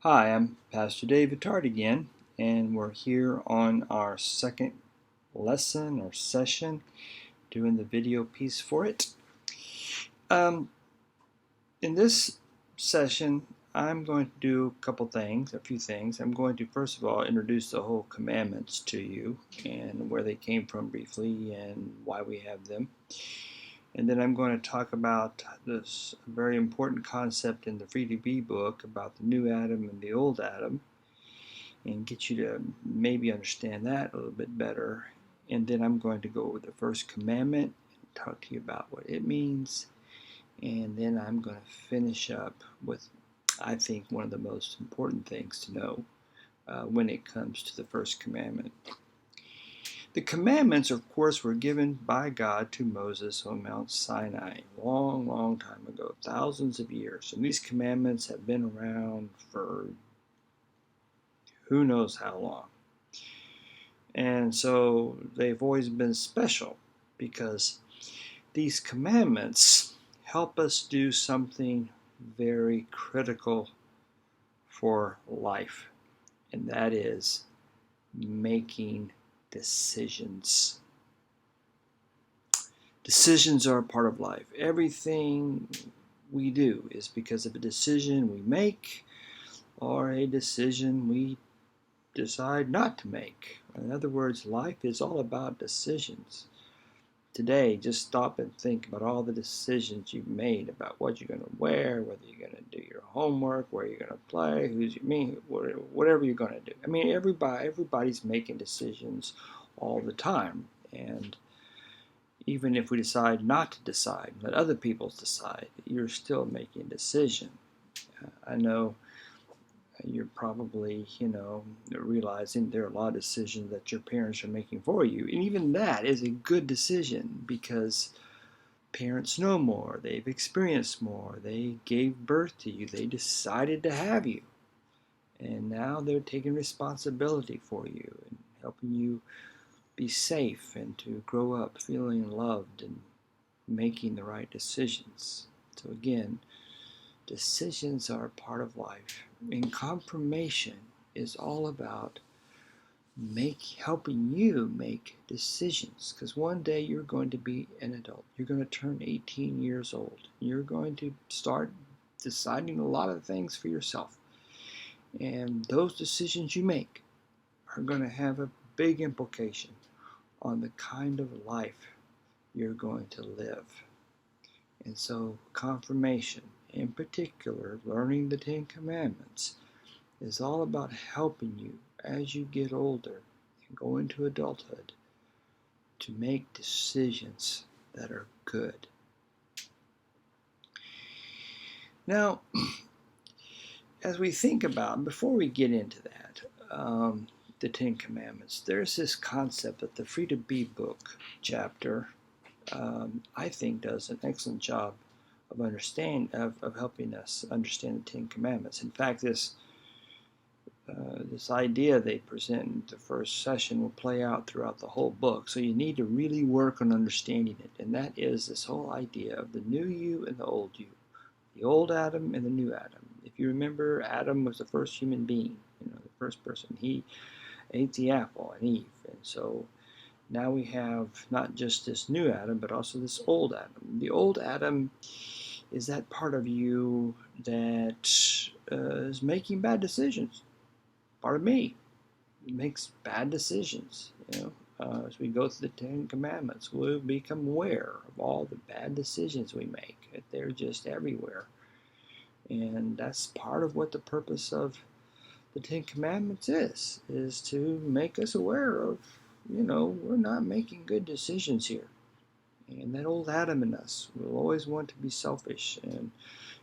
Hi, I'm Pastor David Tart again, and we're here on our second lesson or session, doing the video piece for it. In this session, I'm going to do a few things. I'm going to first of all introduce the whole commandments to you and where they came from briefly and why we have them. And then I'm going to talk about this very important concept in the Free to Be book about the new Adam and the old Adam, and get you to maybe understand that a little bit better. And then I'm going to go with the first commandment and talk to you about what it means. And then I'm going to finish up with, I think, one of the most important things to know when it comes to the first commandment. The commandments, of course, were given by God to Moses on Mount Sinai long, long time ago, thousands of years. And these commandments have been around for who knows how long. And so they've always been special because these commandments help us do something very critical for life, and that is making decisions. Decisions are a part of life. Everything we do is because of a decision we make or a decision we decide not to make. In other words, life is all about decisions. Today, just stop and think about all the decisions you've made about what you're going to wear, whether you're going to do your homework, where you're going to play, whatever you're going to do. I mean, everybody's making decisions all the time. And even if we decide not to decide, let other people decide, you're still making a decision. I know you're probably, realizing there are a lot of decisions that your parents are making for you. And even that is a good decision because parents know more, they've experienced more, they gave birth to you, they decided to have you. And now they're taking responsibility for you and helping you be safe and to grow up feeling loved and making the right decisions. So again, decisions are a part of life. And confirmation is all about helping you make decisions, because one day you're going to be an adult. You're going to turn 18 years old. You're going to start deciding a lot of things for yourself. And those decisions you make are going to have a big implication on the kind of life you're going to live. And so confirmation, in particular, learning the Ten Commandments, is all about helping you as you get older and go into adulthood to make decisions that are good. Now, as we think about, before we get into that, the Ten Commandments, there's this concept that the Free to Be book chapter, I think, does an excellent job of helping us understand the Ten Commandments. In fact, this idea they present in the first session will play out throughout the whole book. So you need to really work on understanding it. And that is this whole idea of the new you and the old you. The old Adam and the new Adam. If you remember, Adam was the first human being, the first person. He ate the apple, and Eve. And so now we have not just this new Adam, but also this old Adam. The old Adam is that part of you that is making bad decisions. Part of me makes bad decisions. As we go through the Ten Commandments, we'll become aware of all the bad decisions we make. They're just everywhere. And that's part of what the purpose of the Ten Commandments is to make us aware of, we're not making good decisions here. And that old Adam in us will always want to be selfish and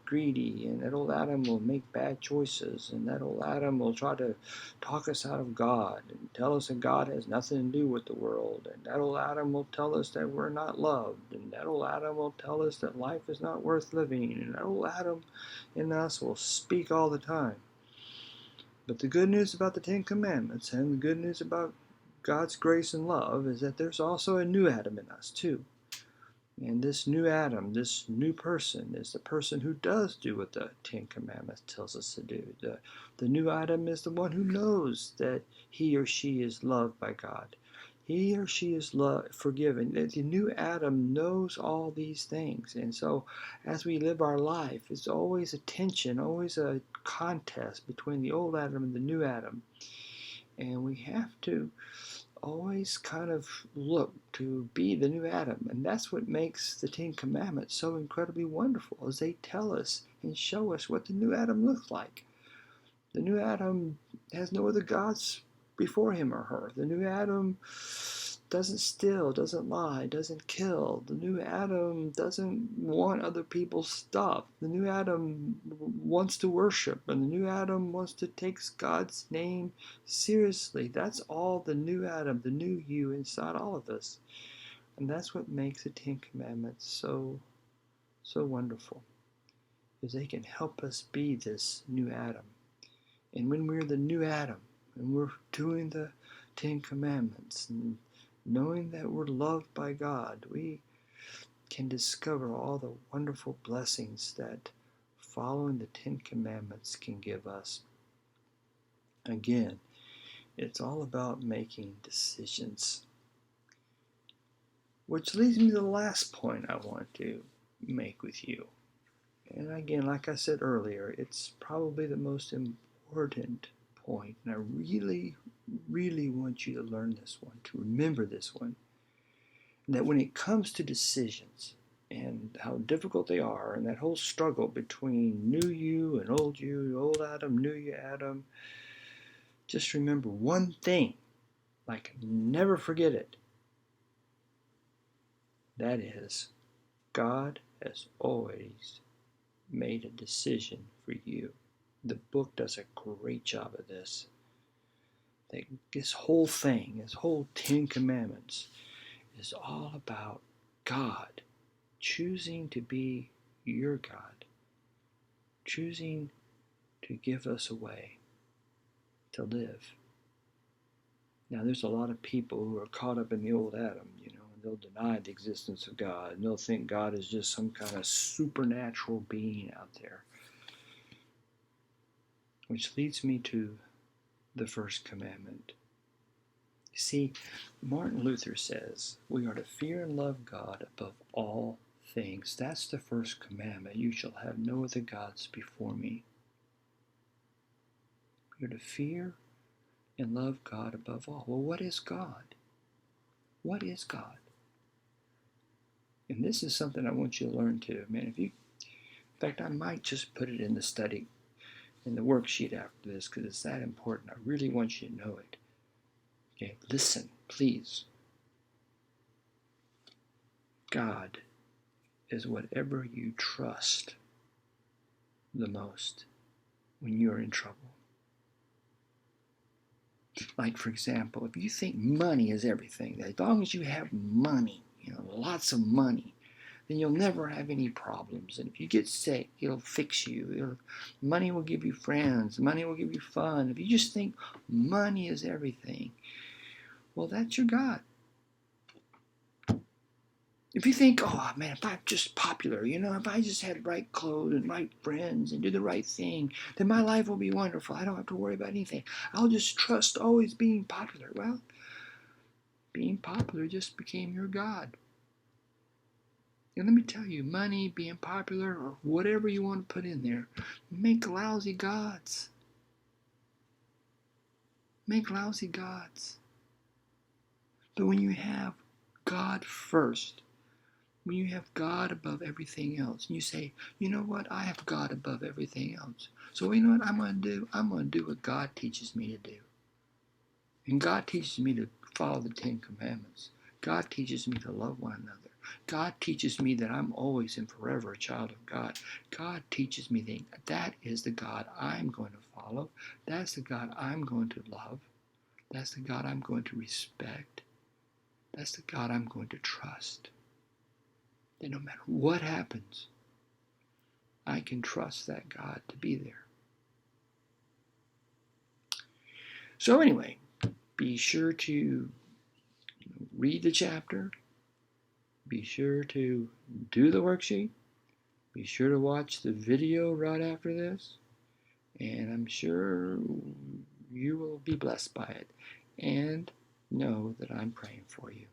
greedy, and that old Adam will make bad choices, and that old Adam will try to talk us out of God and tell us that God has nothing to do with the world, and that old Adam will tell us that we're not loved, and that old Adam will tell us that life is not worth living, and that old Adam in us will speak all the time. But the good news about the Ten Commandments and the good news about God's grace and love is that there's also a new Adam in us too. And this new Adam, this new person, is the person who does do what the Ten Commandments tells us to do. The new Adam is the one who knows that he or she is loved by God. He or she is forgiven. The new Adam knows all these things. And so as we live our life, it's always a tension, always a contest between the old Adam and the new Adam. And we have to always kind of look to be the new Adam. And that's what makes the Ten Commandments so incredibly wonderful, as they tell us and show us what the new Adam looks like. The new Adam has no other gods before him or her. The new Adam doesn't steal, doesn't lie, doesn't kill. The new Adam doesn't want other people's stuff. The new Adam wants to worship, and the new Adam wants to take God's name seriously. That's all the new Adam, the new you inside all of us. And that's what makes the Ten Commandments so wonderful, is they can help us be this new Adam. And when we're the new Adam, and we're doing the Ten Commandments, and knowing that we're loved by God, we can discover all the wonderful blessings that following the Ten Commandments can give us. Again, it's all about making decisions. Which leads me to the last point I want to make with you. And again, like I said earlier, it's probably the most important point, and I really, really want you to learn this one, to remember this one, and that when it comes to decisions and how difficult they are, and that whole struggle between new you and old you, old Adam, new you Adam, just remember one thing, like never forget it. That is, God has always made a decision for you. The book does a great job of this. This whole thing, this whole Ten Commandments, is all about God choosing to be your God, choosing to give us a way to live. Now, there's a lot of people who are caught up in the old Adam, and they'll deny the existence of God, and they'll think God is just some kind of supernatural being out there. Which leads me to the first commandment. You see, Martin Luther says we are to fear and love God above all things. That's the first commandment. You shall have no other gods before me. You're to fear and love God above all. Well, what is God? What is God? And this is something I want you to learn too. Man, in fact, I might just put it in the study, in the worksheet after this, because it's that important. I really want you to know it. Okay, listen, please. God is whatever you trust the most when you're in trouble. Like, for example, if you think money is everything, as long as you have money, lots of money, then you'll never have any problems. And if you get sick, it'll fix you. Money will give you friends. Money will give you fun. If you just think money is everything, well, that's your God. If you think, oh man, if I'm just popular, if I just had right clothes and right friends and do the right thing, then my life will be wonderful. I don't have to worry about anything. I'll just trust always being popular. Well, being popular just became your God. And let me tell you, money, being popular, or whatever you want to put in there, make lousy gods. Make lousy gods. But when you have God first, when you have God above everything else, and you say, you know what, I have God above everything else. So you know what I'm going to do? I'm going to do what God teaches me to do. And God teaches me to follow the Ten Commandments. God teaches me to love one another. God teaches me that I'm always and forever a child of God. God teaches me that is the God I'm going to follow. That's the God I'm going to love. That's the God I'm going to respect. That's the God I'm going to trust. That no matter what happens, I can trust that God to be there. So anyway, be sure to read the chapter, Be sure to do the worksheet. Be sure to watch the video right after this. And I'm sure you will be blessed by it. And know that I'm praying for you.